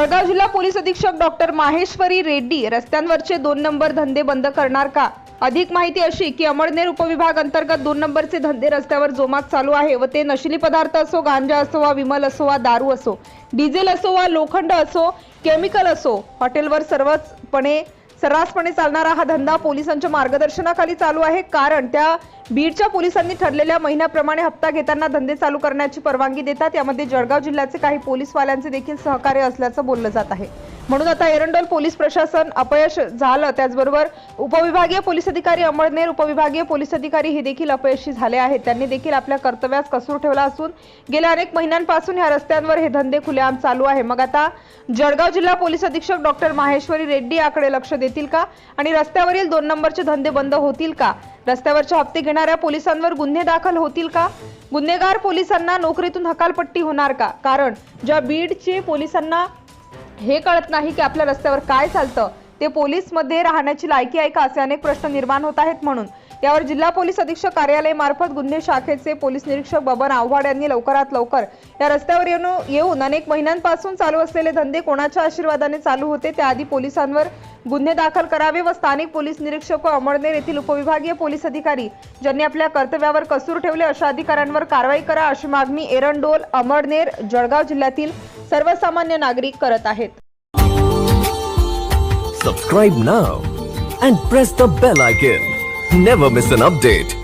जळगाव जिल्हा पोलीस अधीक्षक doctor Maheshwari Reddy रस्त्यांवरचे 2 number धंदे बंद करणार का? अधिक माहिती अशी की अमळनेर उपविभाग अंतर्गत 2 नंबरचे धंदे रस्त्यावर जोमात चालू आहे व ते नशिली पदार्थ असो, गांजा असो वा विमल असो वा दारू असो, डिझेल असो वा लोखंड असो, केमिकल असो, हॉटेलवर सर्रासपणे चालणारा हा धंदा पोलिसांच्या मार्गदर्शनाखाली चालू आहे। कारण त्या बीडच्या पोलिसांनी ठरलेल्या महिन्याप्रमाणे हप्ता घेताना धंदे चालू करण्याची परवानगी देतात। यामध्ये जळगाव जिल्ह्याचे काही पोलीसवाल्यांचे देखील सहकार्य असल्याचं बोललं जात आहे। म्हणून आता एरंडोल पोलीस प्रशासन अपयश झालं, त्याचबरोबर उपविभागीय पोलीस अधिकारी अमळनेर उपविभागीय पोलीस अधिकारी हे देखील अपयशी झाले आहेत। त्यांनी देखील आपल्या कर्तव्यास कसूर ठेवला असून गेल्या अनेक महिन्यांपासून या रस्त्यांवर हे धंदे खुलेआम चालू आहे। मग आता जळगाव जिल्हा पोलीस अधीक्षक डॉक्टर माहेश्वरी रेड्डी याकडे लक्ष देतील का आणि रस्त्यावरील 2 नंबरचे धंदे बंद होतील का? रस्त्यावरचे हप्ते घेणाऱ्या पोलिसांवर गुन्हे दाखल होतील का? गुन्हेगार पोलिसांना नोकरीतून हकालपट्टी होणार का? कारण ज्या बीडचे पोलिसांना हे कळत नाही की आपल्या रस्त्यावर काय चालतं, ते पोलीस मध्ये राहण्याची लायकी आहे का, असे अनेक प्रश्न निर्माण होत आहेत। म्हणून यावर जिल्हा पोलीस अधीक्षक कार्यालय मार्फत गुन्हे शाखेचे पोलीस निरीक्षक बबन आव्हाड यांनी लवकरात लवकर या रस्त्यावर येऊन अनेक महिन्यांपासून चालू असलेले धंदे कोणाच्या आशीर्वादाने चालू होते त्याआधी पोलिसांवर गुन्हे दाखल करावे व स्थानिक पोलीस निरीक्षक व अमळनेर येथील उपविभागीय पोलीस अधिकारी ज्यांनी आपल्या कर्तव्यावर कसूर ठेवले अशा अधिकाऱ्यांवर कारवाई करा, अशी मागणी एरंडोल, अमळनेर, जळगाव जिल्ह्यातील सर्वसामान्य नागरिक करत आहेत। Subscribe now and press the bell icon. Never miss an update.